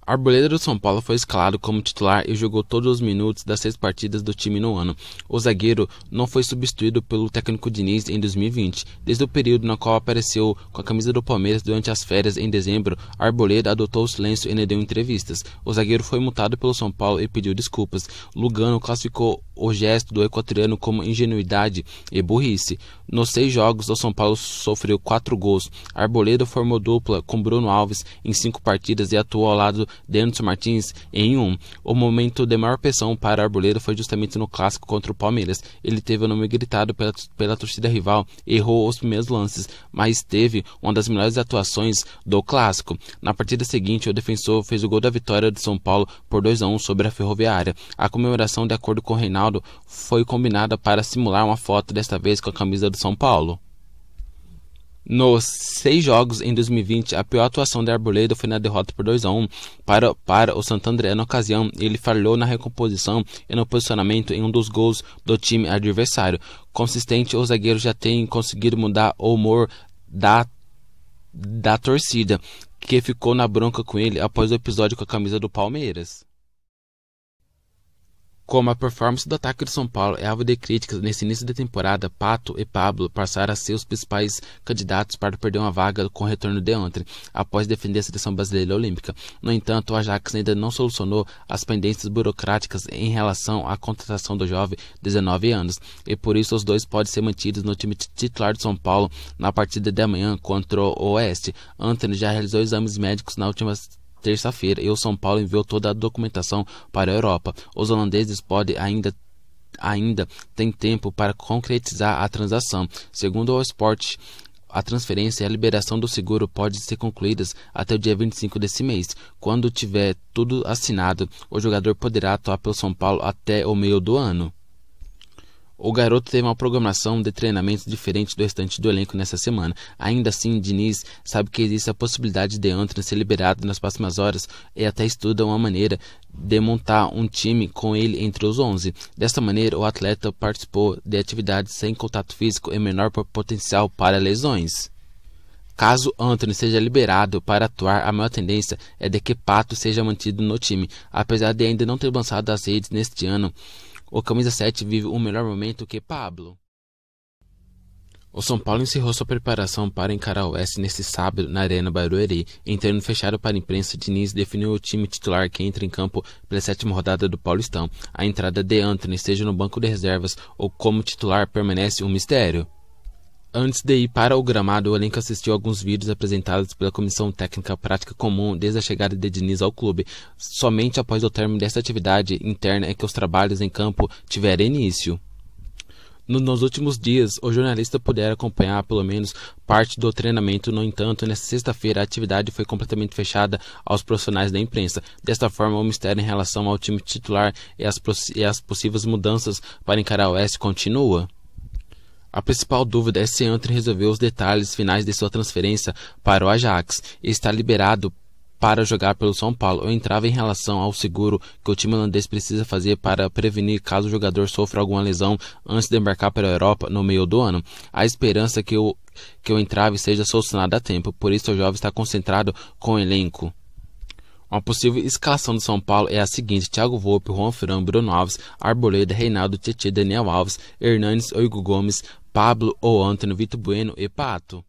Arboleda do São Paulo foi escalado como titular e jogou todos os minutos das 6 partidas do time no ano. O zagueiro não foi substituído pelo técnico Diniz em 2020. Desde o período no qual apareceu com a camisa do Palmeiras durante as férias em dezembro, Arboleda adotou o silêncio e não deu entrevistas. O zagueiro foi multado pelo São Paulo e pediu desculpas. Lugano classificou o gesto do equatoriano como ingenuidade e burrice. Nos 6 jogos, o São Paulo sofreu 4 gols. Arboleda formou dupla com Bruno Alves em 5 partidas e atuou ao lado de Anderson Martins em 1. O momento de maior pressão para Arboleda foi justamente no clássico contra o Palmeiras. Ele teve o nome gritado pela torcida rival, errou os primeiros lances, mas teve uma das melhores atuações do clássico. Na partida seguinte, o defensor fez o gol da vitória de São Paulo por 2-1 sobre a Ferroviária. A comemoração, de acordo com o Reinaldo, foi combinada para simular uma foto, desta vez com a camisa do São Paulo. Nos 6 jogos em 2020, a pior atuação de Arboleda foi na derrota por 2-1 para o Santo André. Na ocasião, ele falhou na recomposição e no posicionamento em um dos gols do time adversário. Consistente, o zagueiro já tem conseguido mudar o humor da torcida, que ficou na bronca com ele após o episódio com a camisa do Palmeiras. Como a performance do ataque do São Paulo é alvo de críticas nesse início de temporada, Pato e Pablo passaram a ser os principais candidatos para perder uma vaga com o retorno de ontem, após defender a seleção brasileira olímpica. No entanto, o Ajax ainda não solucionou as pendências burocráticas em relação à contratação do jovem de 19 anos, e por isso os dois podem ser mantidos no time titular de São Paulo na partida de amanhã contra o Oeste. Antony já realizou exames médicos na última terça-feira e o São Paulo enviou toda a documentação para a Europa. Os holandeses podem ainda tem tempo para concretizar a transação. Segundo o Sport, a transferência e a liberação do seguro podem ser concluídas até o dia 25 desse mês. Quando tiver tudo assinado, o jogador poderá atuar pelo São Paulo até o meio do ano. O garoto teve uma programação de treinamentos diferente do restante do elenco nessa semana. Ainda assim, Diniz sabe que existe a possibilidade de Antony ser liberado nas próximas horas e até estuda uma maneira de montar um time com ele entre os 11. Desta maneira, o atleta participou de atividades sem contato físico e menor potencial para lesões. Caso Antony seja liberado para atuar, a maior tendência é de que Pato seja mantido no time. Apesar de ainda não ter lançado as redes neste ano, o camisa 7 vive um melhor momento que Pablo. O São Paulo encerrou sua preparação para encarar o Oeste neste sábado na Arena Barueri. Em treino fechado para a imprensa, Diniz definiu o time titular que entra em campo pela 7ª rodada do Paulistão. A entrada de Antony, seja no banco de reservas ou como titular, permanece um mistério. Antes de ir para o gramado, o elenco assistiu a alguns vídeos apresentados pela Comissão Técnica Prática Comum desde a chegada de Diniz ao clube. Somente após o término desta atividade interna é que os trabalhos em campo tiveram início. Nos últimos dias, o jornalista pudera acompanhar pelo menos parte do treinamento. No entanto, nesta sexta-feira, a atividade foi completamente fechada aos profissionais da imprensa. Desta forma, o mistério em relação ao time titular e as possíveis mudanças para encarar o Oeste continua. A principal dúvida é se Antony resolveu os detalhes finais de sua transferência para o Ajax e está liberado para jogar pelo São Paulo. Eu entrava em relação ao seguro que o time holandês precisa fazer para prevenir caso o jogador sofra alguma lesão antes de embarcar para a Europa no meio do ano. A esperança é que o entrave seja solucionado a tempo, por isso o jovem está concentrado com o elenco. Uma possível escalação do São Paulo é a seguinte: Thiago Volpi, Juan Fran, Bruno Alves, Arboleda, Reinaldo, Tietê, Daniel Alves, Hernanes, Hugo Gomes, Pablo ou Antony, Vitor Bueno e Pato.